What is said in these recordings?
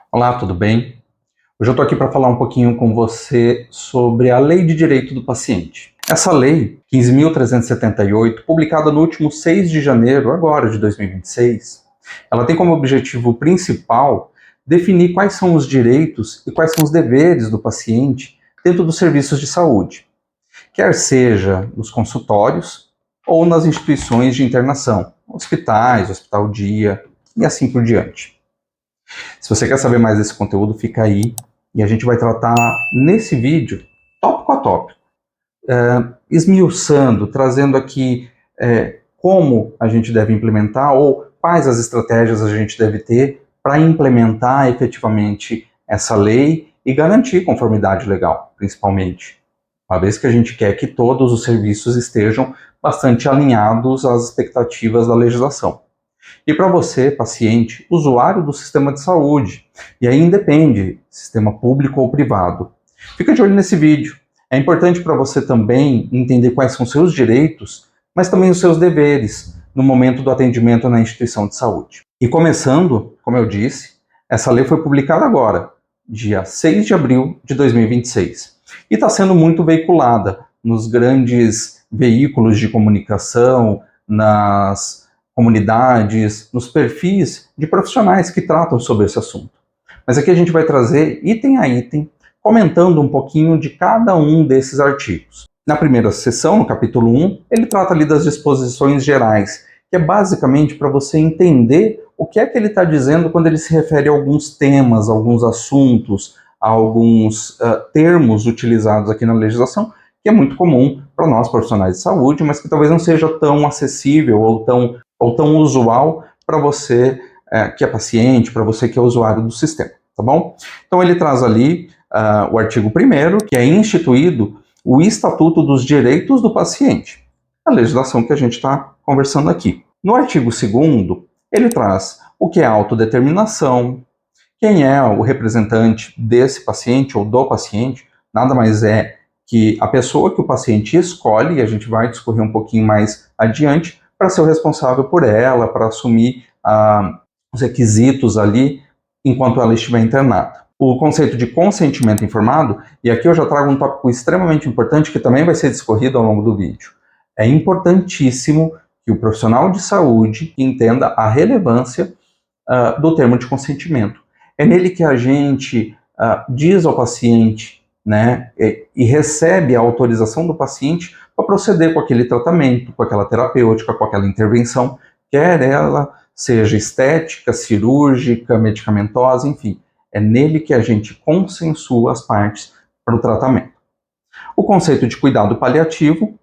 Olá, tudo bem? Hoje eu estou aqui para falar um pouquinho com você sobre a Lei de Direito do Paciente. Essa lei, 15.378, publicada no último 6 de janeiro, agora de 2026, ela tem como objetivo principal definir quais são os direitos e quais são os deveres do paciente dentro dos serviços de saúde, quer seja nos consultórios ou nas instituições de internação, hospitais, hospital-dia e assim por diante. Se você quer saber mais desse conteúdo, fica aí e a gente vai tratar nesse vídeo, tópico a tópico, esmiuçando, trazendo aqui como a gente deve implementar ou quais as estratégias a gente deve ter para implementar efetivamente essa lei e garantir conformidade legal, principalmente, uma vez que a gente quer que todos os serviços estejam bastante alinhados às expectativas da legislação. E para você, paciente, usuário do sistema de saúde, e aí independe, sistema público ou privado, fica de olho nesse vídeo. É importante para você também entender quais são seus direitos, mas também os seus deveres no momento do atendimento na instituição de saúde. E começando, como eu disse, essa lei foi publicada agora, dia 6 de abril de 2026, e está sendo muito veiculada nos grandes veículos de comunicação, nas comunidades, nos perfis de profissionais que tratam sobre esse assunto. Mas aqui a gente vai trazer item a item, comentando um pouquinho de cada um desses artigos. Na primeira seção, no capítulo 1, ele trata ali das disposições gerais, que é basicamente para você entender o que é que ele está dizendo quando ele se refere a alguns temas, alguns assuntos, a alguns termos utilizados aqui na legislação, que é muito comum para nós profissionais de saúde, mas que talvez não seja tão acessível ou tão usual para você que é paciente, para você que é usuário do sistema, tá bom? Então ele traz ali o artigo 1º, que é instituído o Estatuto dos Direitos do Paciente, a legislação que a gente está conversando aqui. No artigo 2º, ele traz o que é autodeterminação, quem é o representante desse paciente ou do paciente, nada mais é que a pessoa que o paciente escolhe, e a gente vai discorrer um pouquinho mais adiante, para ser o responsável por ela, para assumir os requisitos ali enquanto ela estiver internada. O conceito de consentimento informado, e aqui eu já trago um tópico extremamente importante que também vai ser discorrido ao longo do vídeo. É importantíssimo que o profissional de saúde entenda a relevância do termo de consentimento. É nele que a gente diz ao paciente, né, e recebe a autorização do paciente para proceder com aquele tratamento, com aquela terapêutica, com aquela intervenção, quer ela seja estética, cirúrgica, medicamentosa, enfim. É nele que a gente consensua as partes para o tratamento. O conceito de cuidado paliativo,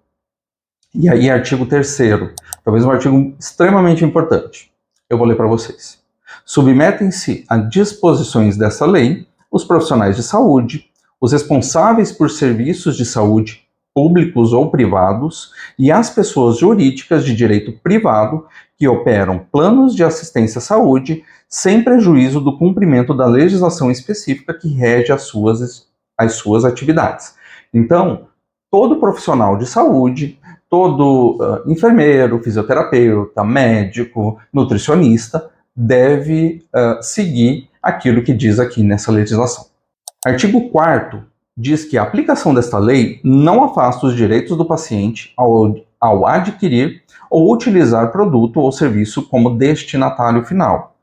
e aí artigo 3º, talvez um artigo extremamente importante. Eu vou ler para vocês. Submetem-se a disposições dessa lei os profissionais de saúde, os responsáveis por serviços de saúde públicos ou privados e as pessoas jurídicas de direito privado que operam planos de assistência à saúde sem prejuízo do cumprimento da legislação específica que rege as suas atividades. Então, todo profissional de saúde, todo enfermeiro, fisioterapeuta, médico, nutricionista, deve seguir aquilo que diz aqui nessa legislação. Artigo 4º diz que a aplicação desta lei não afasta os direitos do paciente ao adquirir ou utilizar produto ou serviço como destinatário final.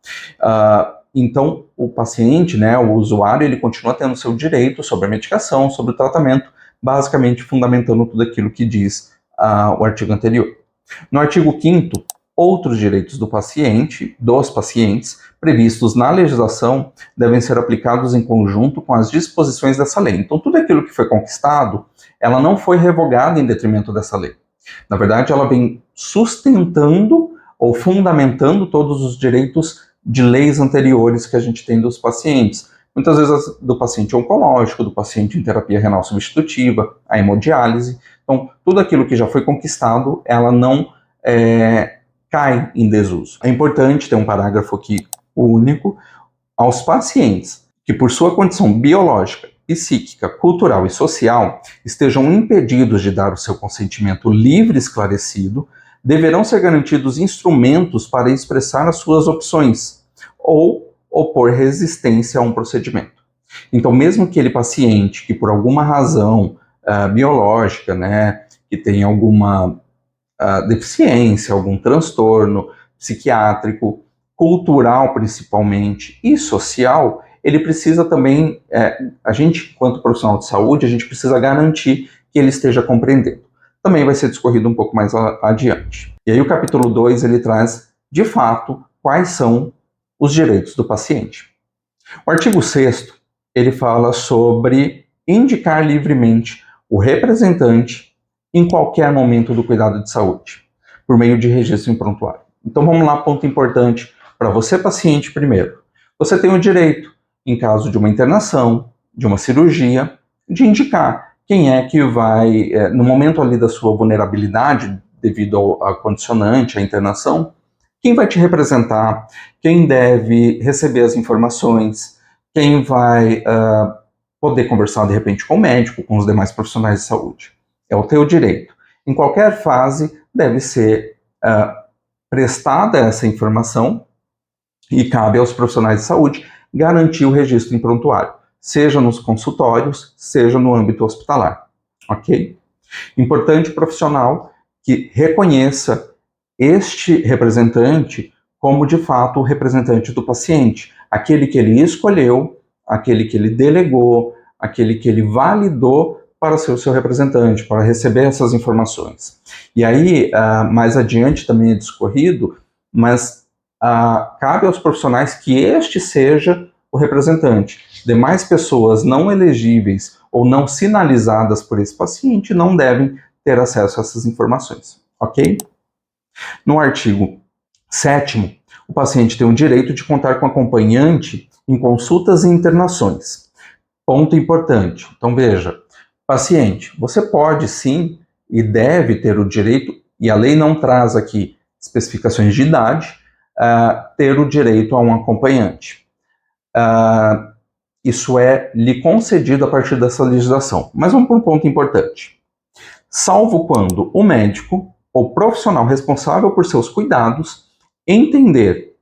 Então, o paciente, né, o usuário, ele continua tendo seu direito sobre a medicação, sobre o tratamento, basicamente fundamentando tudo aquilo que diz o artigo anterior. No artigo 5º, outros direitos do paciente, dos pacientes, previstos na legislação, devem ser aplicados em conjunto com as disposições dessa lei. Então, tudo aquilo que foi conquistado, ela não foi revogada em detrimento dessa lei. Na verdade, ela vem sustentando ou fundamentando todos os direitos de leis anteriores que a gente tem dos pacientes. Muitas vezes do paciente oncológico, do paciente em terapia renal substitutiva, a hemodiálise. Então, tudo aquilo que já foi conquistado, ela não cai em desuso. É importante ter um parágrafo aqui único aos pacientes que, por sua condição biológica, psíquica, cultural e social, estejam impedidos de dar o seu consentimento livre e esclarecido, deverão ser garantidos instrumentos para expressar as suas opções ou opor resistência a um procedimento. Então, mesmo aquele paciente que por alguma razão biológica, né, que tem alguma deficiência, algum transtorno psiquiátrico, cultural principalmente, e social, ele precisa também, a gente, enquanto profissional de saúde, a gente precisa garantir que ele esteja compreendendo. Também vai ser discorrido um pouco mais adiante. E aí o capítulo 2, ele traz, de fato, quais são os direitos do paciente. O artigo 6º, ele fala sobre indicar livremente o representante em qualquer momento do cuidado de saúde, por meio de registro em prontuário. Então vamos lá, ponto importante para você, paciente, primeiro. Você tem o direito, em caso de uma internação, de uma cirurgia, de indicar quem é que vai, no momento ali da sua vulnerabilidade, devido ao condicionante, à internação, quem vai te representar, quem deve receber as informações, quem vai poder conversar de repente com o médico, com os demais profissionais de saúde. É o teu direito. Em qualquer fase deve ser prestada essa informação e cabe aos profissionais de saúde garantir o registro em prontuário, seja nos consultórios, seja no âmbito hospitalar, ok? Importante o profissional que reconheça este representante como, de fato, o representante do paciente, aquele que ele escolheu, aquele que ele delegou, aquele que ele validou para ser o seu representante, para receber essas informações. E aí, mais adiante também é discorrido, mas cabe aos profissionais que este seja o representante. Demais pessoas não elegíveis ou não sinalizadas por esse paciente não devem ter acesso a essas informações, ok? No artigo 7º, o paciente tem o direito de contar com acompanhante em consultas e internações. Ponto importante. Então, veja, paciente, você pode sim e deve ter o direito, e a lei não traz aqui especificações de idade, ter o direito a um acompanhante. Isso é lhe concedido a partir dessa legislação. Mas vamos para um ponto importante. Salvo quando o médico ou profissional responsável por seus cuidados entender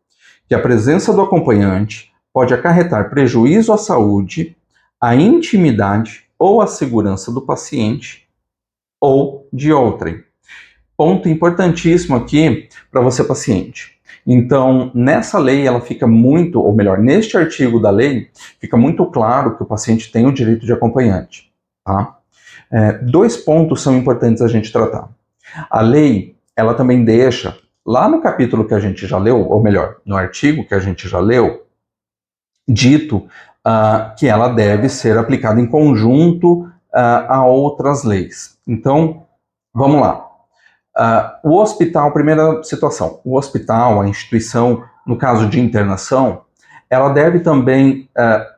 que a presença do acompanhante pode acarretar prejuízo à saúde, à intimidade ou à segurança do paciente ou de outrem. Ponto importantíssimo aqui para você, paciente. Então, nessa lei, ela fica muito, ou melhor, neste artigo da lei, fica muito claro que o paciente tem o direito de acompanhante, tá? 2 pontos são importantes a gente tratar. A lei, ela também deixa, lá no capítulo que a gente já leu, ou melhor, no artigo que a gente já leu, dito que ela deve ser aplicada em conjunto a outras leis. Então, vamos lá. O hospital, primeira situação, o hospital, a instituição, no caso de internação, ela deve também,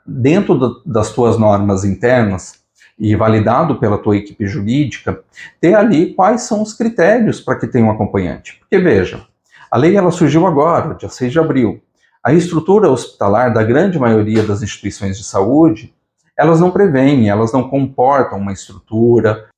dentro das tuas normas internas, e validado pela tua equipe jurídica, ter ali quais são os critérios para que tenha um acompanhante. Porque, veja, a lei ela surgiu agora, dia 6 de abril. A estrutura hospitalar da grande maioria das instituições de saúde, elas não prevêem, elas não comportam uma estrutura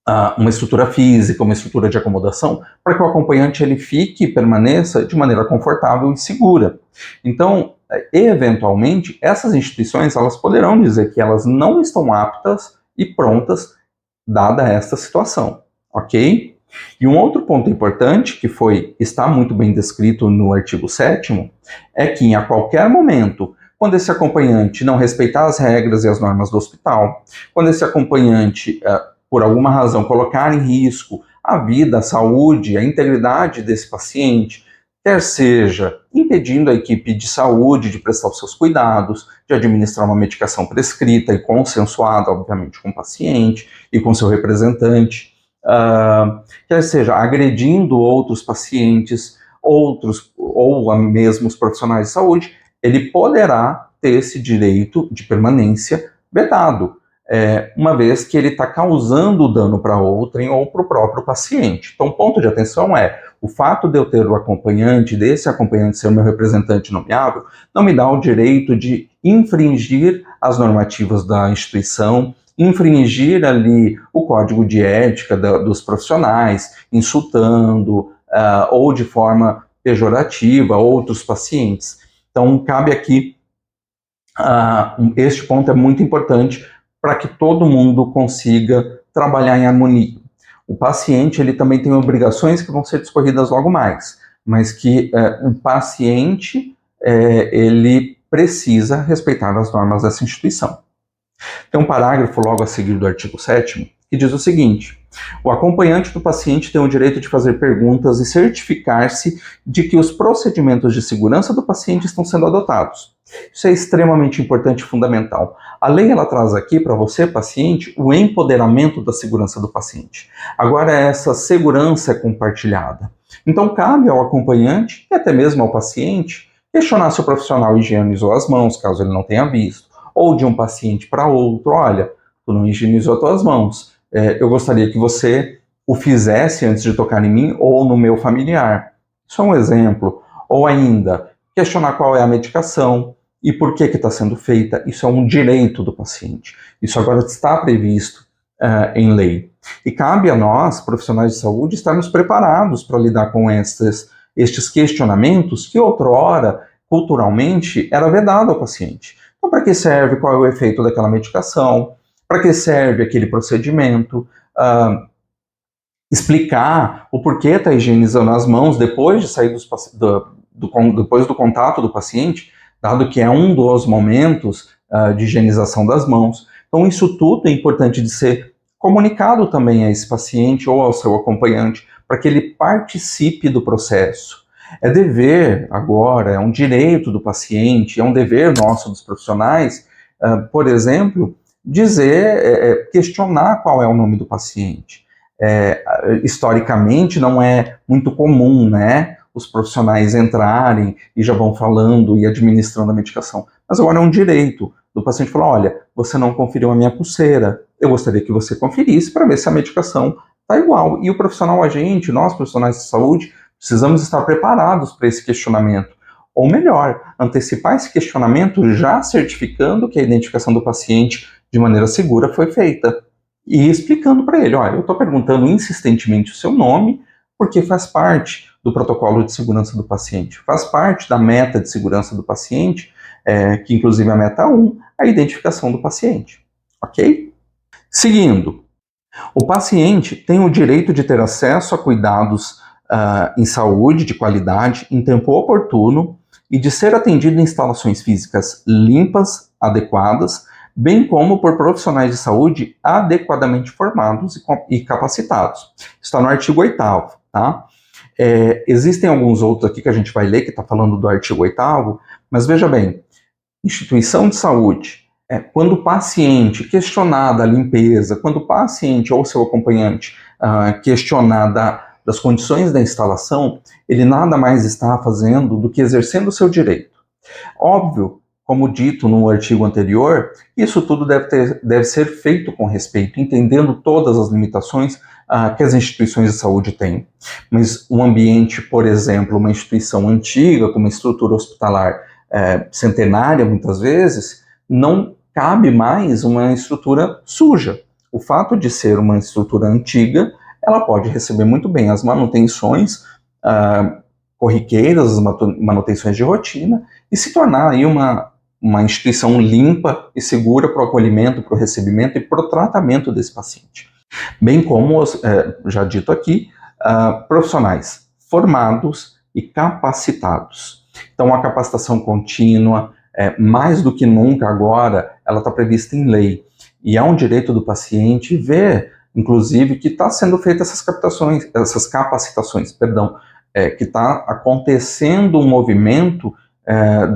física, uma estrutura de acomodação, para que o acompanhante ele fique e permaneça de maneira confortável e segura. Então, eventualmente, essas instituições elas poderão dizer que elas não estão aptas e prontas, dada esta situação, ok? E um outro ponto importante, que está muito bem descrito no artigo 7º, é que a qualquer momento, quando esse acompanhante não respeitar as regras e as normas do hospital, quando esse acompanhante, por alguma razão, colocar em risco a vida, a saúde, a integridade desse paciente, quer seja impedindo a equipe de saúde de prestar os seus cuidados, de administrar uma medicação prescrita e consensuada, obviamente, com o paciente e com seu representante, quer seja agredindo outros pacientes, ou mesmo os profissionais de saúde, ele poderá ter esse direito de permanência vedado, uma vez que ele está causando dano para outrem ou para o próprio paciente. Então, ponto de atenção é, o fato de eu ter o acompanhante, desse acompanhante ser o meu representante nomeável, não me dá o direito de infringir as normativas da instituição, infringir ali o código de ética dos profissionais, insultando ou de forma pejorativa outros pacientes. Então, cabe aqui Este ponto é muito importante para que todo mundo consiga trabalhar em harmonia. O paciente ele também tem obrigações que vão ser discorridas logo mais, mas que o paciente ele precisa respeitar as normas dessa instituição. Tem um parágrafo logo a seguir do artigo 7º que diz o seguinte: o acompanhante do paciente tem o direito de fazer perguntas e certificar-se de que os procedimentos de segurança do paciente estão sendo adotados. Isso é extremamente importante e fundamental. A lei ela traz aqui para você, paciente, o empoderamento da segurança do paciente. Agora essa segurança é compartilhada. Então cabe ao acompanhante e até mesmo ao paciente questionar se o profissional higienizou as mãos, caso ele não tenha visto, ou de um paciente para outro: olha, tu não higienizou as tuas mãos, eu gostaria que você o fizesse antes de tocar em mim ou no meu familiar. Isso é um exemplo. Ou ainda, questionar qual é a medicação e por que está sendo feita. Isso é um direito do paciente. Isso agora está previsto em lei. E cabe a nós, profissionais de saúde, estarmos preparados para lidar com estes questionamentos que outrora, culturalmente, era vedado ao paciente. Então, para que serve? Qual é o efeito daquela medicação? Para que serve aquele procedimento? Explicar o porquê está higienizando as mãos depois de sair depois do contato do paciente, dado que é um dos momentos de higienização das mãos. Então, isso tudo é importante de ser comunicado também a esse paciente ou ao seu acompanhante, para que ele participe do processo. É dever agora, é um direito do paciente, é um dever nosso dos profissionais, por exemplo, questionar qual é o nome do paciente. Historicamente não é muito comum, né, os profissionais entrarem e já vão falando e administrando a medicação. Mas agora é um direito do paciente falar: olha, você não conferiu a minha pulseira, eu gostaria que você conferisse para ver se a medicação está igual. E o profissional, nós profissionais de saúde, precisamos estar preparados para esse questionamento. Ou melhor, antecipar esse questionamento já certificando que a identificação do paciente de maneira segura foi feita. E explicando para ele: olha, eu estou perguntando insistentemente o seu nome porque faz parte do protocolo de segurança do paciente, faz parte da meta de segurança do paciente, que inclusive é a meta 1, a identificação do paciente. Ok? Seguindo, o paciente tem o direito de ter acesso a cuidados em saúde de qualidade em tempo oportuno e de ser atendido em instalações físicas limpas, adequadas, bem como por profissionais de saúde adequadamente formados e capacitados. Está no artigo 8º, tá? Existem alguns outros aqui que a gente vai ler, que está falando do artigo 8º, mas veja bem, instituição de saúde, quando o paciente questionar da limpeza, quando o paciente ou seu acompanhante questionar das condições da instalação, ele nada mais está fazendo do que exercendo o seu direito. Óbvio, como dito no artigo anterior, isso tudo deve ser feito com respeito, entendendo todas as limitações que as instituições de saúde têm. Mas um ambiente, por exemplo, uma instituição antiga, com uma estrutura hospitalar centenária, muitas vezes, não cabe mais uma estrutura suja. O fato de ser uma estrutura antiga, ela pode receber muito bem as manutenções corriqueiras, as manutenções de rotina, e se tornar aí uma instituição limpa e segura para o acolhimento, para o recebimento e para o tratamento desse paciente. Bem como, já dito aqui, profissionais formados e capacitados. Então, a capacitação contínua, mais do que nunca agora, ela está prevista em lei. E é um direito do paciente ver, inclusive, que está sendo feitas essas capacitações, que está acontecendo um movimento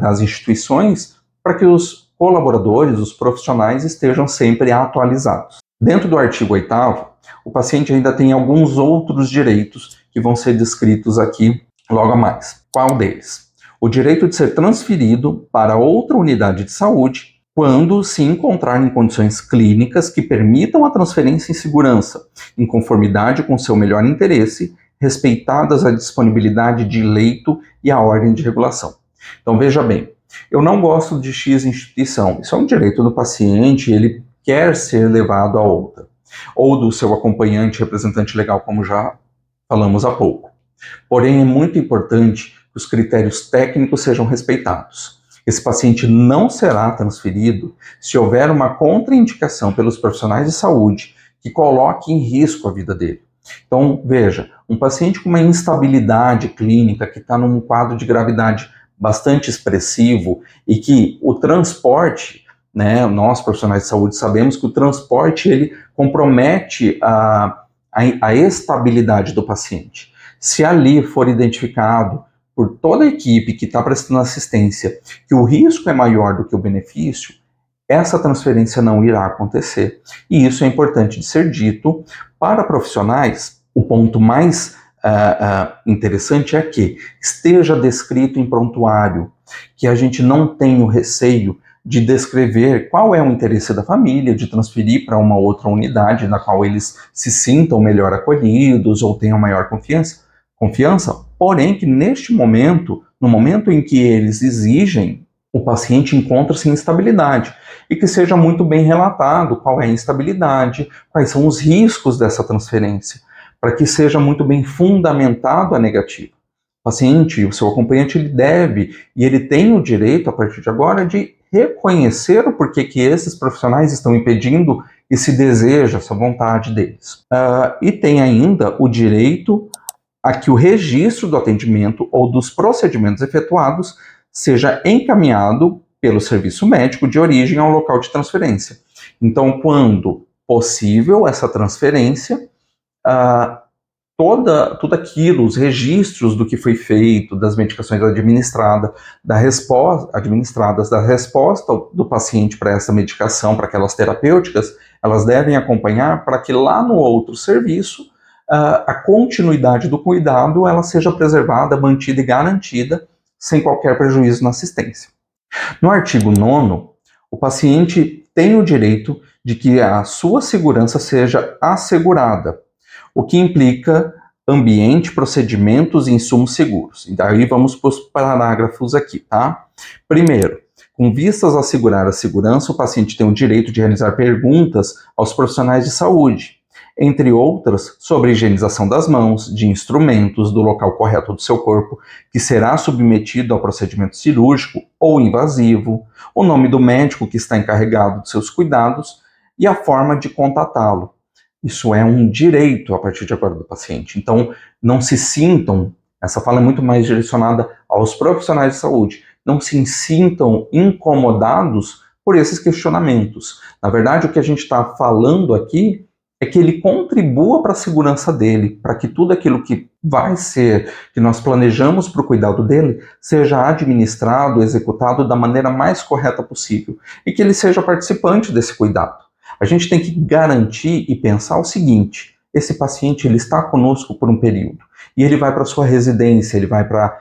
das instituições para que os colaboradores, os profissionais, estejam sempre atualizados. Dentro do artigo 8º, o paciente ainda tem alguns outros direitos que vão ser descritos aqui logo a mais. Qual deles? O direito de ser transferido para outra unidade de saúde quando se encontrar em condições clínicas que permitam a transferência em segurança, em conformidade com seu melhor interesse, respeitadas a disponibilidade de leito e a ordem de regulação. Então veja bem, eu não gosto de X instituição, isso é um direito do paciente, ele quer ser levado a outra, ou do seu acompanhante, representante legal, como já falamos há pouco. Porém, é muito importante que os critérios técnicos sejam respeitados. Esse paciente não será transferido se houver uma contraindicação pelos profissionais de saúde que coloque em risco a vida dele. Então, veja, um paciente com uma instabilidade clínica, que está num quadro de gravidade bastante expressivo e que o transporte, né, nós profissionais de saúde sabemos que o transporte ele compromete a estabilidade do paciente. Se ali for identificado por toda a equipe que está prestando assistência que o risco é maior do que o benefício, essa transferência não irá acontecer. E isso é importante de ser dito para profissionais. O ponto mais interessante é que esteja descrito em prontuário, que a gente não tenha o receio de descrever qual é o interesse da família, de transferir para uma outra unidade na qual eles se sintam melhor acolhidos ou tenham maior confiança, porém que neste momento, no momento em que eles exigem, o paciente encontra-se em instabilidade e que seja muito bem relatado qual é a instabilidade, quais são os riscos dessa transferência, para que seja muito bem fundamentado a negativa. O paciente, o seu acompanhante, ele deve e ele tem o direito, a partir de agora, de reconhecer o porquê que esses profissionais estão impedindo esse desejo, essa vontade deles. E tem ainda o direito a que o registro do atendimento ou dos procedimentos efetuados seja encaminhado pelo serviço médico de origem ao local de transferência. Então, quando possível essa transferência, tudo aquilo, os registros do que foi feito, das medicações administradas, da resposta do paciente para essa medicação, para aquelas terapêuticas, elas devem acompanhar para que lá no outro serviço a continuidade do cuidado ela seja preservada, mantida e garantida sem qualquer prejuízo na assistência. No artigo 9º, o paciente tem o direito de que a sua segurança seja assegurada, o que implica ambiente, procedimentos e insumos seguros. E daí vamos para os parágrafos aqui, tá? Primeiro, com vistas a assegurar a segurança, o paciente tem o direito de realizar perguntas aos profissionais de saúde, entre outras, sobre a higienização das mãos, de instrumentos, do local correto do seu corpo, que será submetido ao procedimento cirúrgico ou invasivo, o nome do médico que está encarregado de seus cuidados e a forma de contatá-lo. Isso é um direito a partir de agora do paciente. Então, não se sintam, essa fala é muito mais direcionada aos profissionais de saúde, não se sintam incomodados por esses questionamentos. Na verdade, o que a gente está falando aqui é que ele contribua para a segurança dele, para que tudo aquilo que vai ser, que nós planejamos para o cuidado dele, seja administrado, executado da maneira mais correta possível, e que ele seja participante desse cuidado. A gente tem que garantir e pensar o seguinte: esse paciente ele está conosco por um período, e ele vai para a sua residência, ele vai para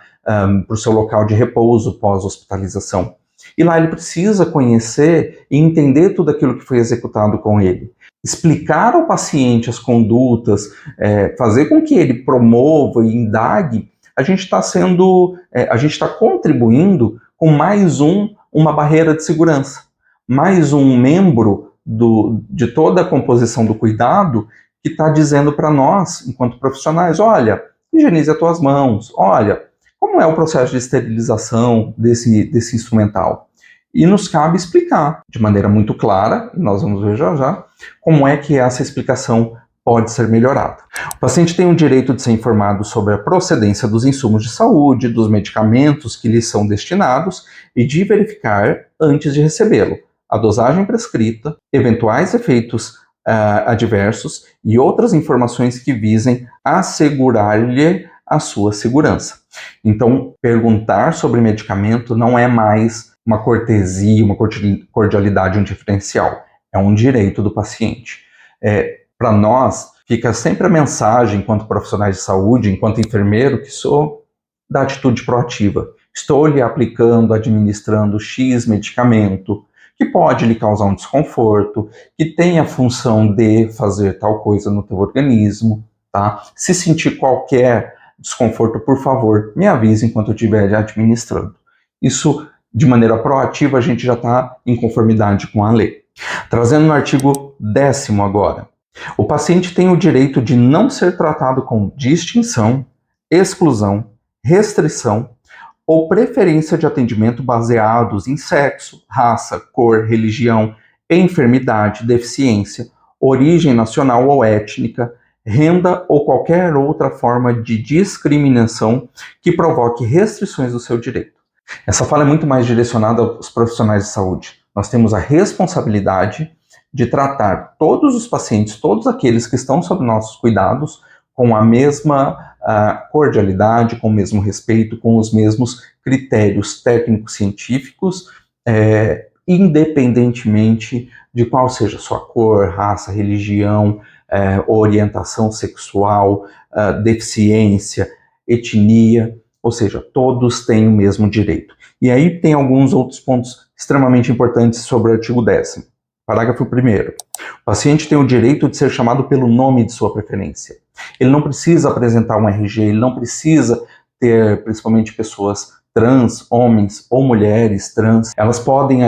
o seu local de repouso pós-hospitalização. E lá ele precisa conhecer e entender tudo aquilo que foi executado com ele. Explicar ao paciente as condutas, fazer com que ele promova e indague, a gente está contribuindo com mais uma barreira de segurança, mais um membro de toda a composição do cuidado que está dizendo para nós, enquanto profissionais, olha, higienize as tuas mãos, olha, como é o processo de esterilização desse instrumental? E nos cabe explicar de maneira muito clara, e nós vamos ver já já, como é que essa explicação pode ser melhorada. O paciente tem o direito de ser informado sobre a procedência dos insumos de saúde, dos medicamentos que lhe são destinados e de verificar antes de recebê-lo a dosagem prescrita, eventuais efeitos adversos e outras informações que visem assegurar-lhe a sua segurança. Então, perguntar sobre medicamento não é mais uma cortesia, uma cordialidade, um diferencial. É um direito do paciente. Para nós, fica sempre a mensagem, enquanto profissionais de saúde, enquanto enfermeiro que sou, da atitude proativa. Estou lhe aplicando, administrando X medicamento, que pode lhe causar um desconforto, que tem a função de fazer tal coisa no teu organismo, tá? Se sentir qualquer desconforto, por favor, me avise enquanto eu estiver administrando. Isso, de maneira proativa, a gente já está em conformidade com a lei. Trazendo no artigo 10º agora. O paciente tem o direito de não ser tratado com distinção, exclusão, restrição ou preferência de atendimento baseados em sexo, raça, cor, religião, enfermidade, deficiência, origem nacional ou étnica, renda ou qualquer outra forma de discriminação que provoque restrições do seu direito. Essa fala é muito mais direcionada aos profissionais de saúde. Nós temos a responsabilidade de tratar todos os pacientes, todos aqueles que estão sob nossos cuidados, com a mesma cordialidade, com o mesmo respeito, com os mesmos critérios técnicos científicos, independentemente de qual seja a sua cor, raça, religião, orientação sexual, deficiência, etnia, ou seja, todos têm o mesmo direito. E aí tem alguns outros pontos extremamente importantes sobre o artigo 10º. Parágrafo 1º. O paciente tem o direito de ser chamado pelo nome de sua preferência. Ele não precisa apresentar um RG, ele não precisa ter, principalmente pessoas trans, homens ou mulheres trans, eles podem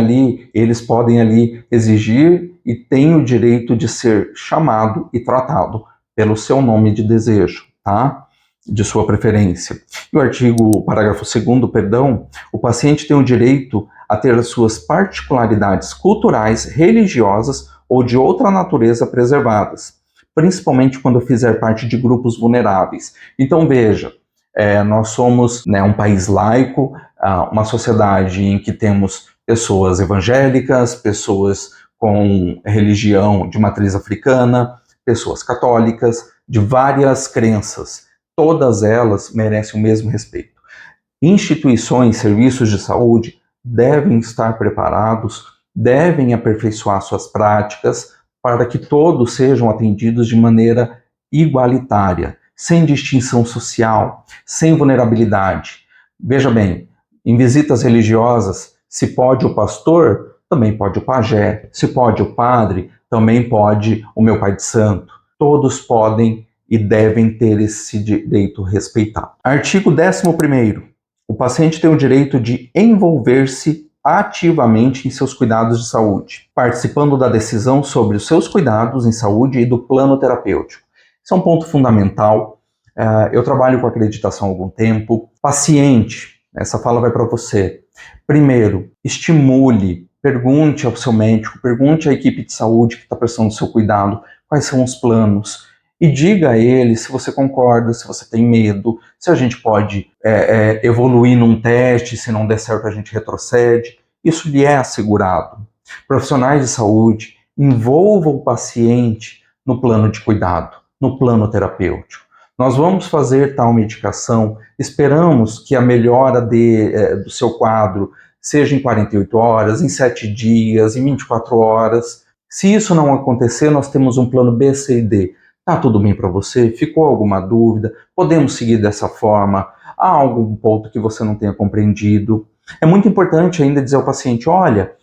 ali exigir e têm o direito de ser chamado e tratado pelo seu nome de desejo, tá? De sua preferência. E o parágrafo 2º, perdão, o paciente tem o direito a ter as suas particularidades culturais, religiosas ou de outra natureza preservadas, principalmente quando fizer parte de grupos vulneráveis. Então veja, nós somos um país laico, uma sociedade em que temos pessoas evangélicas, pessoas com religião de matriz africana, pessoas católicas, de várias crenças. Todas elas merecem o mesmo respeito. Instituições, serviços de saúde devem estar preparados, devem aperfeiçoar suas práticas para que todos sejam atendidos de maneira igualitária, sem distinção social, sem vulnerabilidade. Veja bem, em visitas religiosas, se pode o pastor, também pode o pajé. Se pode o padre, também pode o meu pai de santo. Todos podem e devem ter esse direito respeitado. Artigo 11º. O paciente tem o direito de envolver-se ativamente em seus cuidados de saúde, participando da decisão sobre os seus cuidados em saúde e do plano terapêutico. Isso é um ponto fundamental. Eu trabalho com acreditação há algum tempo. Paciente, essa fala vai para você. Primeiro, estimule, pergunte ao seu médico, pergunte à equipe de saúde que está prestando o seu cuidado, quais são os planos, e diga a ele se você concorda, se você tem medo, se a gente pode evoluir num teste, se não der certo a gente retrocede. Isso lhe é assegurado. Profissionais de saúde, envolvam o paciente no plano de cuidado, no plano terapêutico. Nós vamos fazer tal medicação, esperamos que a melhora do seu quadro seja em 48 horas, em 7 dias, em 24 horas. Se isso não acontecer, nós temos um plano B, C e D. Tá tudo bem para você? Ficou alguma dúvida? Podemos seguir dessa forma? Há algum ponto que você não tenha compreendido? É muito importante ainda dizer ao paciente, olha,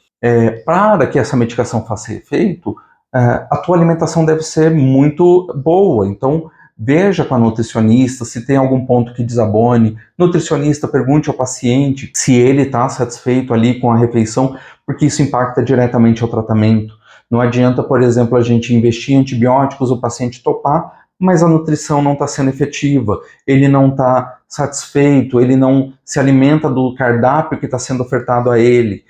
para que essa medicação faça efeito, a tua alimentação deve ser muito boa, então veja com a nutricionista se tem algum ponto que desabone. Nutricionista, pergunte ao paciente se ele está satisfeito ali com a refeição, porque isso impacta diretamente ao tratamento. Não adianta, por exemplo, a gente investir em antibióticos, o paciente topar, mas a nutrição não está sendo efetiva, ele não está satisfeito, ele não se alimenta do cardápio que está sendo ofertado a ele.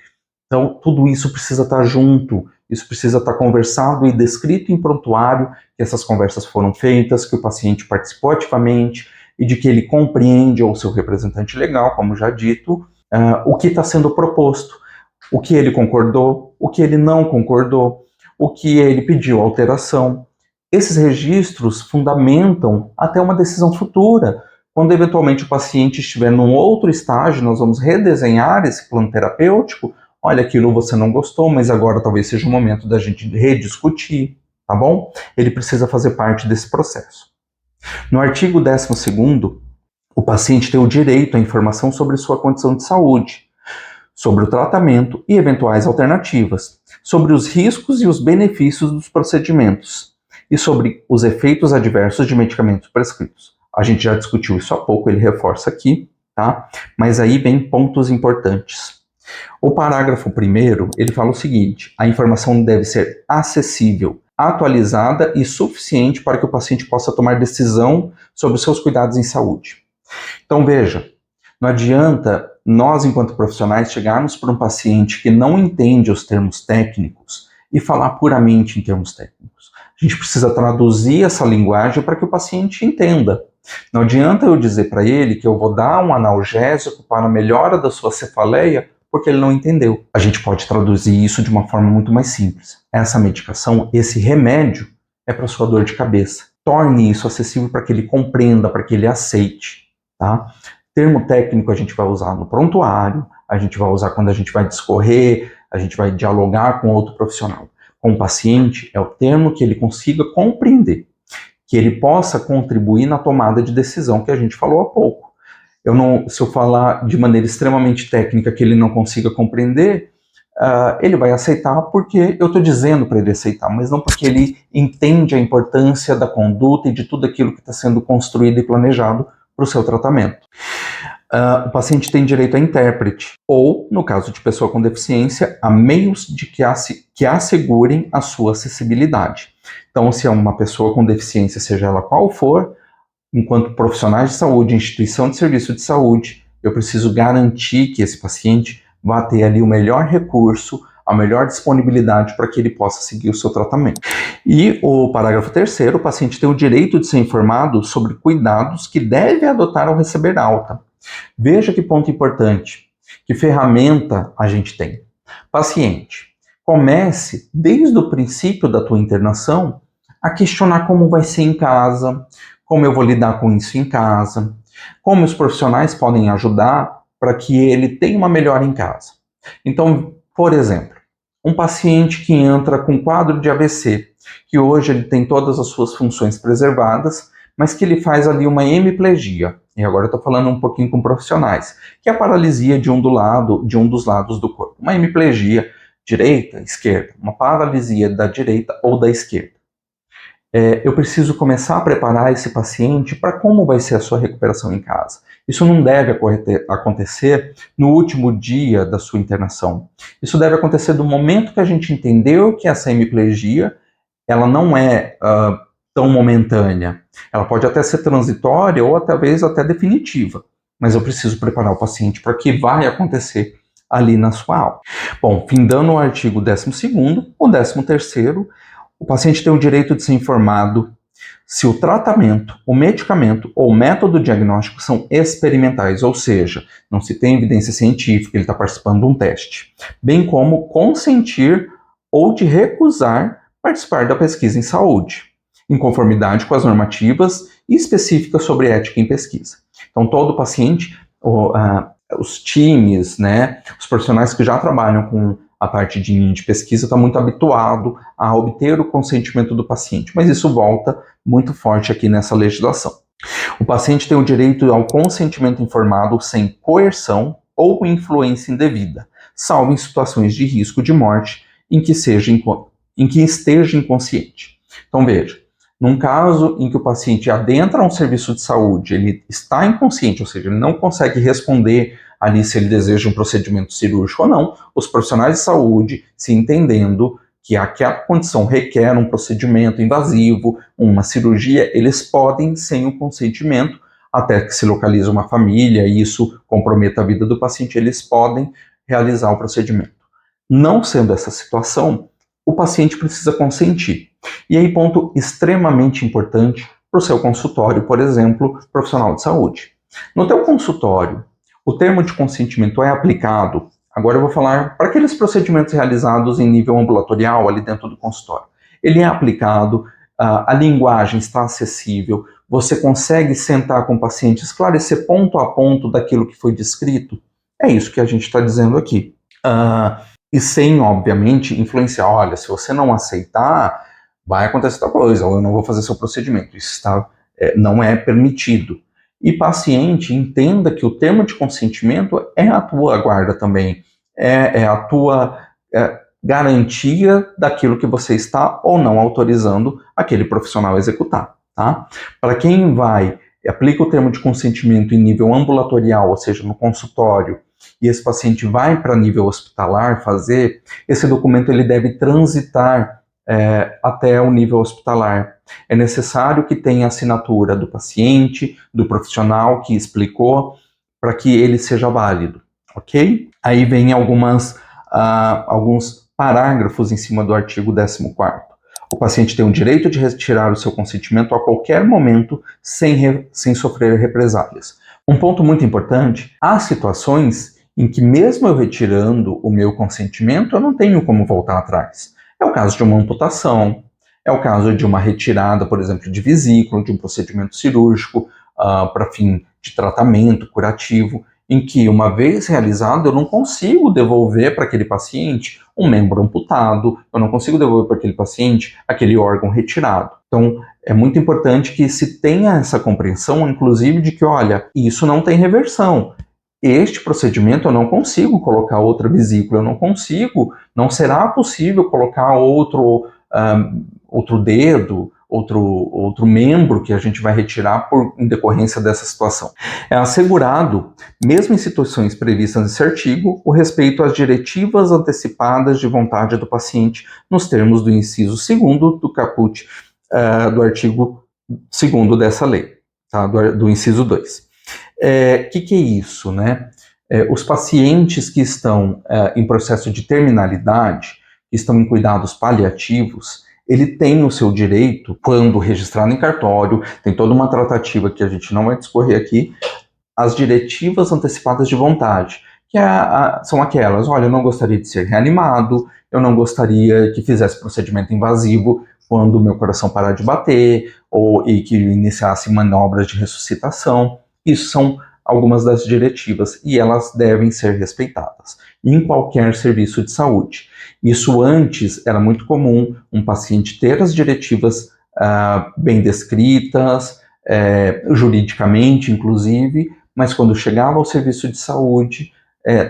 Então, tudo isso precisa estar junto, isso precisa estar conversado e descrito em prontuário, que essas conversas foram feitas, que o paciente participou ativamente e de que ele compreende, ou seu representante legal, como já dito, o que está sendo proposto, o que ele concordou, o que ele não concordou, o que ele pediu alteração. Esses registros fundamentam até uma decisão futura. Quando eventualmente o paciente estiver num outro estágio, nós vamos redesenhar esse plano terapêutico. Olha, aquilo você não gostou, mas agora talvez seja o momento da gente rediscutir, tá bom? Ele precisa fazer parte desse processo. No artigo 12º, o paciente tem o direito à informação sobre sua condição de saúde, sobre o tratamento e eventuais alternativas, sobre os riscos e os benefícios dos procedimentos e sobre os efeitos adversos de medicamentos prescritos. A gente já discutiu isso há pouco, ele reforça aqui, tá? Mas aí vem pontos importantes. O parágrafo 1º, ele fala o seguinte: a informação deve ser acessível, atualizada e suficiente para que o paciente possa tomar decisão sobre os seus cuidados em saúde. Então veja, não adianta nós, enquanto profissionais, chegarmos para um paciente que não entende os termos técnicos e falar puramente em termos técnicos. A gente precisa traduzir essa linguagem para que o paciente entenda. Não adianta eu dizer para ele que eu vou dar um analgésico para a melhora da sua cefaleia, porque ele não entendeu. A gente pode traduzir isso de uma forma muito mais simples. Essa medicação, esse remédio, é para sua dor de cabeça. Torne isso acessível para que ele compreenda, para que ele aceite, tá? Termo técnico a gente vai usar no prontuário, a gente vai usar quando a gente vai discorrer, a gente vai dialogar com outro profissional. Com o paciente, é o termo que ele consiga compreender, que ele possa contribuir na tomada de decisão que a gente falou há pouco. Se eu falar de maneira extremamente técnica que ele não consiga compreender, ele vai aceitar porque eu estou dizendo para ele aceitar, mas não porque ele entende a importância da conduta e de tudo aquilo que está sendo construído e planejado para o seu tratamento. O paciente tem direito a intérprete, ou, no caso de pessoa com deficiência, a meios que assegurem a sua acessibilidade. Então, se é uma pessoa com deficiência, seja ela qual for, enquanto profissionais de saúde, instituição de serviço de saúde, eu preciso garantir que esse paciente vá ter ali o melhor recurso, a melhor disponibilidade para que ele possa seguir o seu tratamento. E o parágrafo 3º, o paciente tem o direito de ser informado sobre cuidados que deve adotar ao receber alta. Veja que ponto importante, que ferramenta a gente tem. Paciente, comece desde o princípio da tua internação a questionar como vai ser em casa, como eu vou lidar com isso em casa, como os profissionais podem ajudar para que ele tenha uma melhora em casa. Então, por exemplo, um paciente que entra com quadro de AVC, que hoje ele tem todas as suas funções preservadas, mas que ele faz ali uma hemiplegia, e agora eu estou falando um pouquinho com profissionais, que é a paralisia de um dos lados do corpo. Uma hemiplegia direita, esquerda, uma paralisia da direita ou da esquerda. Eu preciso começar a preparar esse paciente para como vai ser a sua recuperação em casa. Isso não deve acontecer no último dia da sua internação. Isso deve acontecer do momento que a gente entendeu que essa hemiplegia ela não é tão momentânea. Ela pode até ser transitória ou talvez até definitiva, mas eu preciso preparar o paciente para o que vai acontecer ali na sua aula. Bom, findando o artigo 12º, o 13º, o paciente tem o direito de ser informado se o tratamento, o medicamento ou o método diagnóstico são experimentais, ou seja, não se tem evidência científica, ele está participando de um teste, bem como consentir ou de recusar participar da pesquisa em saúde, em conformidade com as normativas específicas sobre ética em pesquisa. Então, todo paciente, os times, né, os profissionais que já trabalham com a parte de pesquisa está muito habituado a obter o consentimento do paciente, mas isso volta muito forte aqui nessa legislação. O paciente tem o direito ao consentimento informado sem coerção ou influência indevida, salvo em situações de risco de morte em que esteja inconsciente. Então veja, num caso em que o paciente adentra um serviço de saúde, ele está inconsciente, ou seja, ele não consegue responder ali se ele deseja um procedimento cirúrgico ou não, os profissionais de saúde, se entendendo que aquela condição requer um procedimento invasivo, uma cirurgia, eles podem, sem o consentimento, até que se localize uma família e isso comprometa a vida do paciente, eles podem realizar o procedimento. Não sendo essa situação, o paciente precisa consentir. E aí, ponto extremamente importante para o seu consultório, por exemplo, profissional de saúde. No teu consultório, o termo de consentimento é aplicado, agora eu vou falar para aqueles procedimentos realizados em nível ambulatorial, ali dentro do consultório. Ele é aplicado, a linguagem está acessível, você consegue sentar com o paciente, esclarecer ponto a ponto daquilo que foi descrito. É isso que a gente está dizendo aqui. E sem, obviamente, influenciar, olha, se você não aceitar, vai acontecer tal coisa, ou eu não vou fazer seu procedimento. Isso não é permitido. E paciente, entenda que o termo de consentimento é a tua guarda também, é a tua garantia daquilo que você está ou não autorizando aquele profissional a executar, tá? Para quem aplica o termo de consentimento em nível ambulatorial, ou seja, no consultório, e esse paciente vai para nível hospitalar fazer, esse documento ele deve transitar até o nível hospitalar. É necessário que tenha a assinatura do paciente, do profissional que explicou, para que ele seja válido. ok? Aí vem alguns parágrafos em cima do artigo 14º. O paciente tem o direito de retirar o seu consentimento a qualquer momento sem sofrer represálias. Um ponto muito importante, há situações em que mesmo eu retirando o meu consentimento, eu não tenho como voltar atrás. É o caso de uma amputação, é o caso de uma retirada, por exemplo, de vesícula, de um procedimento cirúrgico para fim de tratamento curativo, em que, uma vez realizado, eu não consigo devolver para aquele paciente um membro amputado, eu não consigo devolver para aquele paciente aquele órgão retirado. Então, é muito importante que se tenha essa compreensão, inclusive, de que, olha, isso não tem reversão. Este procedimento eu não consigo colocar outra vesícula, eu não consigo, não será possível colocar outro dedo, outro membro que a gente vai retirar em decorrência dessa situação. É assegurado, mesmo em situações previstas nesse artigo, o respeito às diretivas antecipadas de vontade do paciente, nos termos do inciso 2º do caput do artigo 2º dessa lei, tá? do inciso 2. Que é isso, né? Os pacientes que estão em processo de terminalidade, que estão em cuidados paliativos, ele tem o seu direito, quando registrado em cartório, tem toda uma tratativa que a gente não vai discorrer aqui, as diretivas antecipadas de vontade, que são aquelas, olha, eu não gostaria de ser reanimado, eu não gostaria que fizesse procedimento invasivo quando o meu coração parar de bater, e que iniciasse manobras de ressuscitação. Isso são algumas das diretivas, e elas devem ser respeitadas em qualquer serviço de saúde. Isso antes era muito comum um paciente ter as diretivas bem descritas, juridicamente inclusive, mas quando chegava ao serviço de saúde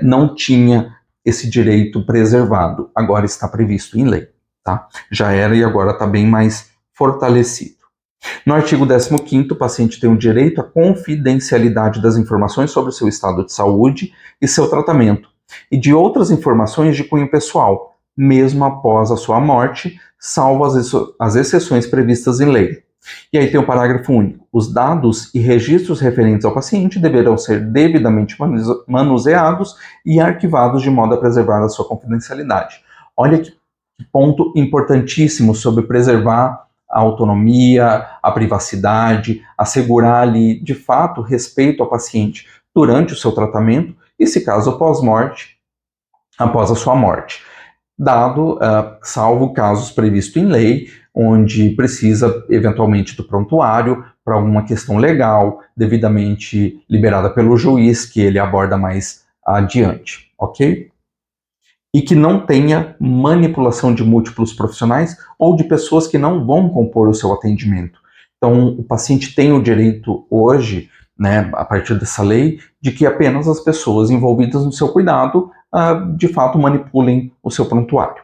não tinha esse direito preservado. Agora está previsto em lei, tá? Já era e agora está bem mais fortalecido. No artigo 15º, o paciente tem o direito à confidencialidade das informações sobre o seu estado de saúde e seu tratamento, e de outras informações de cunho pessoal, mesmo após a sua morte, salvo as exceções previstas em lei. E aí tem o parágrafo único. Os dados e registros referentes ao paciente deverão ser devidamente manuseados e arquivados de modo a preservar a sua confidencialidade. Olha que ponto importantíssimo sobre preservar a autonomia, a privacidade, assegurar ali, de fato, respeito ao paciente durante o seu tratamento e, se caso, após a sua morte. Salvo casos previstos em lei, onde precisa, eventualmente, do prontuário para alguma questão legal, devidamente liberada pelo juiz, que ele aborda mais adiante, ok? E que não tenha manipulação de múltiplos profissionais ou de pessoas que não vão compor o seu atendimento. Então, o paciente tem o direito hoje, né, a partir dessa lei, de que apenas as pessoas envolvidas no seu cuidado, de fato, manipulem o seu prontuário.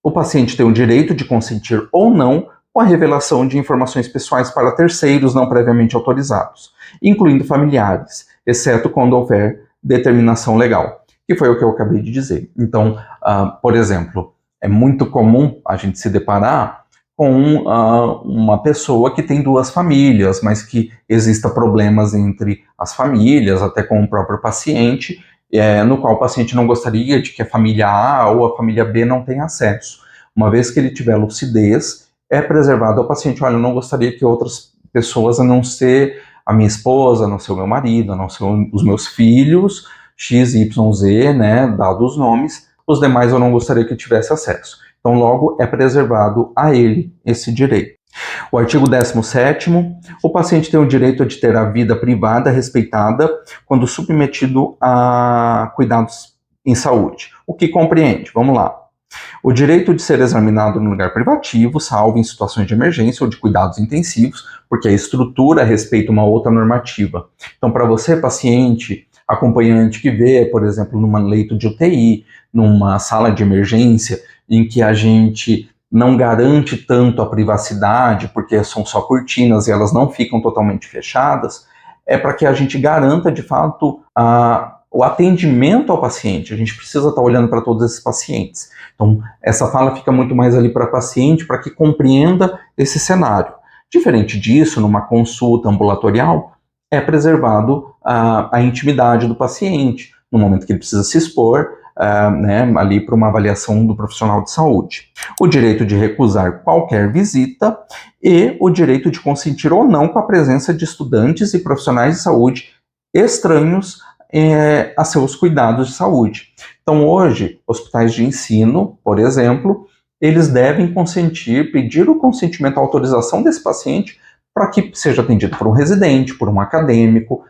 O paciente tem o direito de consentir ou não com a revelação de informações pessoais para terceiros não previamente autorizados, incluindo familiares, exceto quando houver determinação legal, que foi o que eu acabei de dizer. Então, por exemplo, é muito comum a gente se deparar com uma pessoa que tem duas famílias, mas que exista problemas entre as famílias, até com o próprio paciente, no qual o paciente não gostaria de que a família A ou a família B não tenha acesso. Uma vez que ele tiver lucidez, é preservado ao paciente, olha, eu não gostaria que outras pessoas, a não ser a minha esposa, a não ser o meu marido, a não ser os meus filhos, X, Y, Z, né, dados os nomes, os demais eu não gostaria que tivesse acesso. Então, logo, é preservado a ele esse direito. O artigo 17º, o paciente tem o direito de ter a vida privada respeitada quando submetido a cuidados em saúde. O que compreende? Vamos lá. O direito de ser examinado no lugar privativo, salvo em situações de emergência ou de cuidados intensivos, porque a estrutura respeita uma outra normativa. Então, para você, paciente, acompanhante que vê, por exemplo, numa leito de UTI, numa sala de emergência, em que a gente não garante tanto a privacidade, porque são só cortinas e elas não ficam totalmente fechadas, é para que a gente garanta, de fato, o atendimento ao paciente. A gente precisa estar olhando para todos esses pacientes. Então, essa fala fica muito mais ali para o paciente, para que compreenda esse cenário. Diferente disso, numa consulta ambulatorial, é preservado a intimidade do paciente, no momento que ele precisa se expor, ali para uma avaliação do profissional de saúde. O direito de recusar qualquer visita e o direito de consentir ou não com a presença de estudantes e profissionais de saúde estranhos a seus cuidados de saúde. Então, hoje, hospitais de ensino, por exemplo, eles devem consentir, pedir o consentimento, a autorização desse paciente para que seja atendido por um residente, por um acadêmico,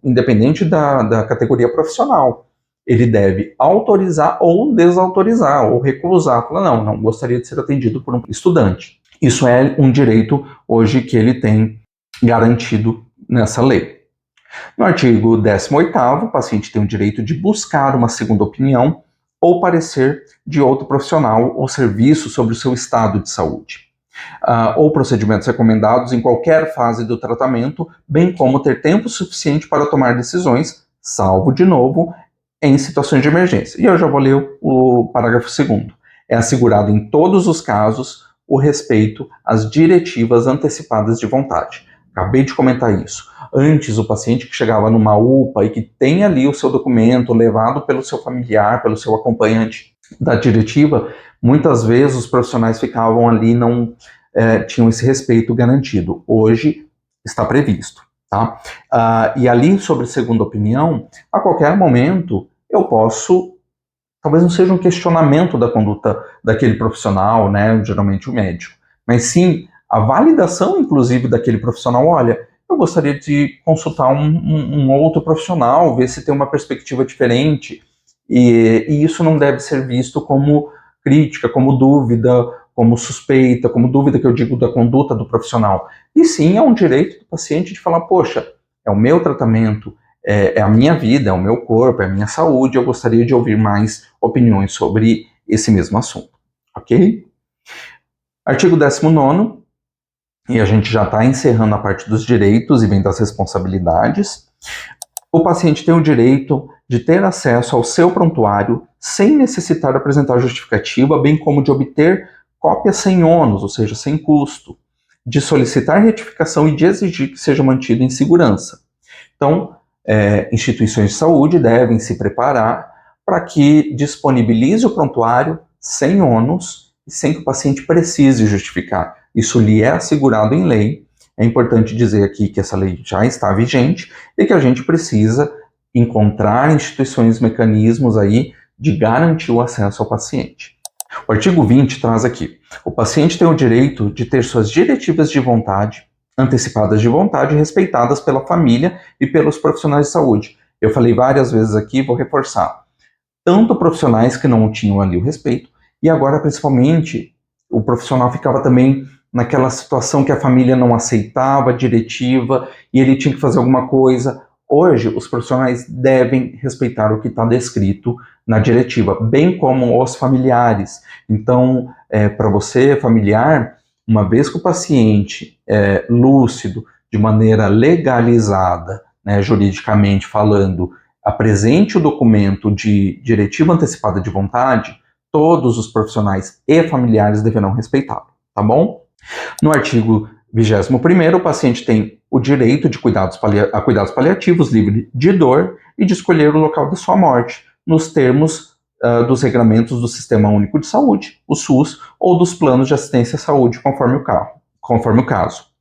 independente da categoria profissional. Ele deve autorizar ou desautorizar, ou recusar. Falar, não gostaria de ser atendido por um estudante. Isso é um direito hoje que ele tem garantido nessa lei. No artigo 18º, o paciente tem o direito de buscar uma segunda opinião ou parecer de outro profissional ou serviço sobre o seu estado de saúde. Ou procedimentos recomendados em qualquer fase do tratamento, bem como ter tempo suficiente para tomar decisões, salvo, de novo, em situações de emergência. E eu já vou ler o parágrafo 2º. É assegurado em todos os casos o respeito às diretivas antecipadas de vontade. Acabei de comentar isso. Antes, o paciente que chegava numa UPA e que tem ali o seu documento levado pelo seu familiar, pelo seu acompanhante da diretiva, muitas vezes os profissionais ficavam ali, não tinham esse respeito garantido. Hoje está previsto. Tá? E ali, sobre segunda opinião, a qualquer momento eu posso, talvez não seja um questionamento da conduta daquele profissional, né, geralmente o médico, mas sim a validação, inclusive, daquele profissional. Olha, eu gostaria de consultar um outro profissional, ver se tem uma perspectiva diferente, e isso não deve ser visto como crítica, como dúvida, como suspeita, como dúvida que eu digo da conduta do profissional. E sim, é um direito do paciente de falar, poxa, é o meu tratamento, é a minha vida, é o meu corpo, é a minha saúde, eu gostaria de ouvir mais opiniões sobre esse mesmo assunto, ok? Artigo 19º, e a gente já está encerrando a parte dos direitos e vem das responsabilidades. O paciente tem o direito de ter acesso ao seu prontuário sem necessitar apresentar justificativa, bem como de obter cópia sem ônus, ou seja, sem custo, de solicitar retificação e de exigir que seja mantido em segurança. Então, instituições de saúde devem se preparar para que disponibilize o prontuário sem ônus e sem que o paciente precise justificar. Isso lhe é assegurado em lei. É importante dizer aqui que essa lei já está vigente e que a gente precisa encontrar instituições, mecanismos aí de garantir o acesso ao paciente. O artigo 20 traz aqui: o paciente tem o direito de ter suas diretivas de vontade, antecipadas de vontade, respeitadas pela família e pelos profissionais de saúde. Eu falei várias vezes aqui, vou reforçar. Tanto profissionais que não tinham ali o respeito, e agora, principalmente, o profissional ficava também naquela situação que a família não aceitava a diretiva e ele tinha que fazer alguma coisa. Hoje, os profissionais devem respeitar o que está descrito na diretiva, bem como os familiares. Então, para você, familiar, uma vez que o paciente é lúcido, de maneira legalizada, né, juridicamente falando, apresente o documento de diretiva antecipada de vontade, todos os profissionais e familiares deverão respeitá-lo, tá bom? No artigo 21º, o paciente tem o direito de cuidados paliativos, livre de dor e de escolher o local de sua morte, nos termos dos regramentos do Sistema Único de Saúde, o SUS, ou dos planos de assistência à saúde, conforme o caso.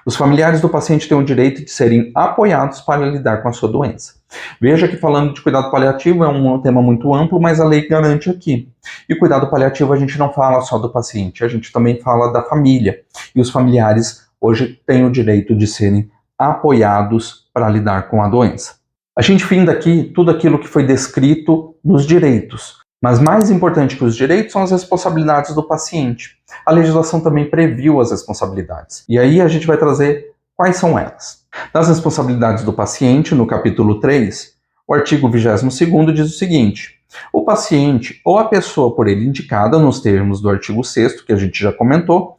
Os familiares do paciente têm o direito de serem apoiados para lidar com a sua doença. Veja que falando de cuidado paliativo é um tema muito amplo, mas a lei garante aqui. E cuidado paliativo a gente não fala só do paciente, a gente também fala da família. E os familiares hoje têm o direito de serem apoiados para lidar com a doença. A gente finda aqui tudo aquilo que foi descrito nos direitos. Mas mais importante que os direitos são as responsabilidades do paciente. A legislação também previu as responsabilidades. E aí a gente vai trazer quais são elas. Das responsabilidades do paciente, no capítulo 3, o artigo 22º diz o seguinte: o paciente ou a pessoa por ele indicada, nos termos do artigo 6º, que a gente já comentou,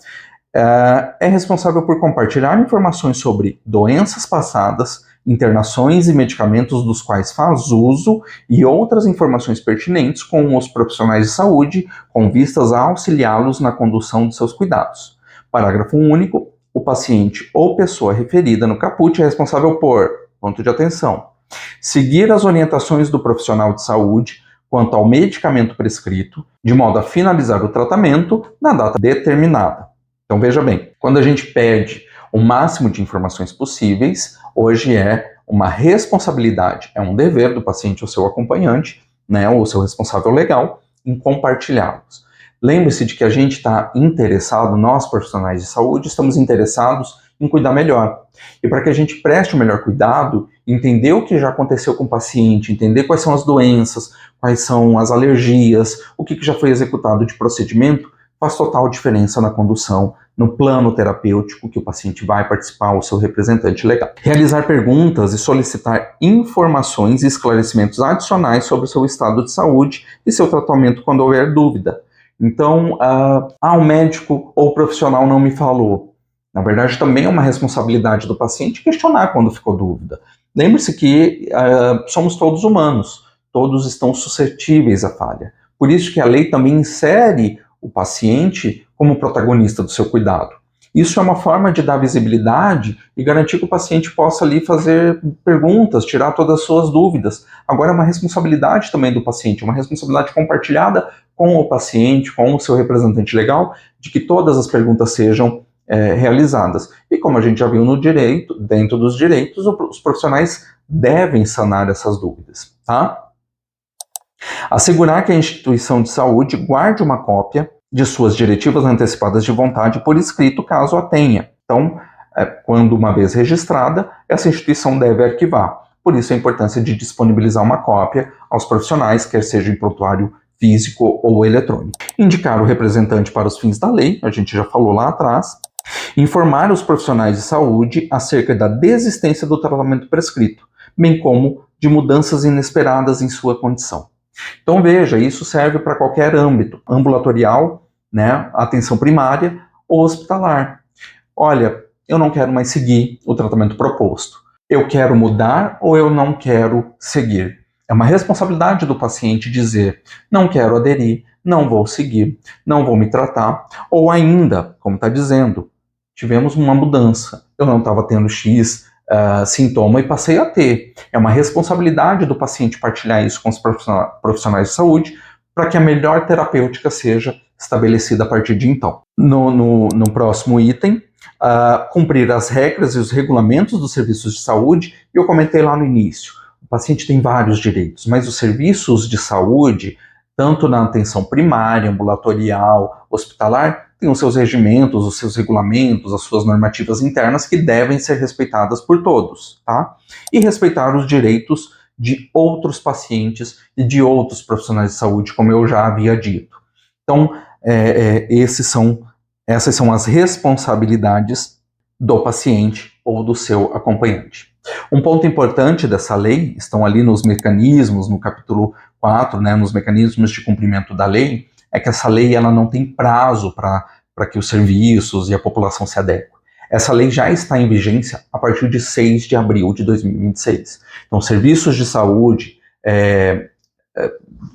é responsável por compartilhar informações sobre doenças passadas, internações e medicamentos dos quais faz uso e outras informações pertinentes com os profissionais de saúde, com vistas a auxiliá-los na condução de seus cuidados. Parágrafo único. o paciente ou pessoa referida no caput é responsável por, ponto de atenção, seguir as orientações do profissional de saúde quanto ao medicamento prescrito, de modo a finalizar o tratamento na data determinada. Então veja bem, quando a gente pede o máximo de informações possíveis, hoje é uma responsabilidade, é um dever do paciente ou seu acompanhante, né, ou seu responsável legal, em compartilhá-los. Lembre-se de que a gente está interessado, nós profissionais de saúde, estamos interessados em cuidar melhor. E para que a gente preste o melhor cuidado, entender o que já aconteceu com o paciente, entender quais são as doenças, quais são as alergias, o que já foi executado de procedimento, faz total diferença na condução, no plano terapêutico que o paciente vai participar, o seu representante legal. Realizar perguntas e solicitar informações e esclarecimentos adicionais sobre o seu estado de saúde e seu tratamento quando houver dúvida. Então, o médico ou o profissional não me falou. Na verdade, também é uma responsabilidade do paciente questionar quando ficou dúvida. Lembre-se que somos todos humanos, todos estão suscetíveis à falha. Por isso que a lei também insere o paciente como protagonista do seu cuidado. Isso é uma forma de dar visibilidade e garantir que o paciente possa ali fazer perguntas, tirar todas as suas dúvidas. Agora é uma responsabilidade também do paciente, uma responsabilidade compartilhada com o paciente, com o seu representante legal, de que todas as perguntas sejam realizadas. E como a gente já viu no direito, dentro dos direitos, os profissionais devem sanar essas dúvidas, tá? Assegurar que a instituição de saúde guarde uma cópia de suas diretivas antecipadas de vontade por escrito, caso a tenha. Então, quando uma vez registrada, essa instituição deve arquivar. Por isso a importância de disponibilizar uma cópia aos profissionais, quer seja em prontuário físico ou eletrônico. Indicar o representante para os fins da lei, a gente já falou lá atrás. Informar os profissionais de saúde acerca da desistência do tratamento prescrito, bem como de mudanças inesperadas em sua condição. Então veja, isso serve para qualquer âmbito, ambulatorial, né, atenção primária ou hospitalar. Olha, eu não quero mais seguir o tratamento proposto. Eu quero mudar ou eu não quero seguir? É uma responsabilidade do paciente dizer, não quero aderir, não vou seguir, não vou me tratar, ou ainda, como está dizendo, tivemos uma mudança, eu não estava tendo X sintoma e passei a ter. É uma responsabilidade do paciente partilhar isso com os profissionais de saúde para que a melhor terapêutica seja estabelecida a partir de então. No próximo item, cumprir as regras e os regulamentos dos serviços de saúde, e eu comentei lá no início, o paciente tem vários direitos, mas os serviços de saúde, tanto na atenção primária, ambulatorial, hospitalar, têm os seus regimentos, os seus regulamentos, as suas normativas internas que devem ser respeitadas por todos, tá? E respeitar os direitos de outros pacientes e de outros profissionais de saúde, como eu já havia dito. Então, essas são as responsabilidades do paciente ou do seu acompanhante. Um ponto importante dessa lei, estão ali nos mecanismos, no capítulo 4, né, nos mecanismos de cumprimento da lei, é que essa lei ela não tem prazo para que os serviços e a população se adequem. Essa lei já está em vigência a partir de 6 de abril de 2026. Então, serviços de saúde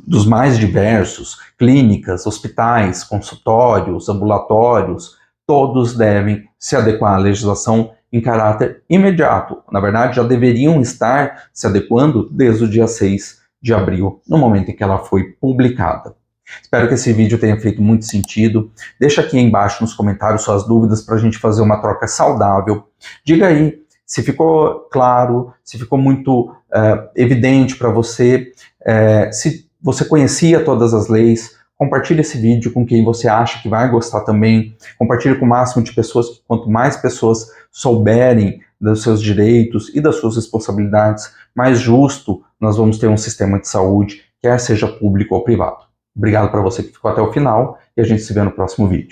dos mais diversos, clínicas, hospitais, consultórios, ambulatórios, todos devem se adequar à legislação em caráter imediato. Na verdade, já deveriam estar se adequando desde o dia 6 de abril, no momento em que ela foi publicada. Espero que esse vídeo tenha feito muito sentido. Deixa aqui embaixo nos comentários suas dúvidas para a gente fazer uma troca saudável. Diga aí se ficou claro, se ficou muito evidente para você, se você conhecia todas as leis. Compartilhe esse vídeo com quem você acha que vai gostar também. Compartilhe com o máximo de pessoas, que quanto mais pessoas souberem dos seus direitos e das suas responsabilidades, mais justo nós vamos ter um sistema de saúde, quer seja público ou privado. Obrigado para você que ficou até o final e a gente se vê no próximo vídeo.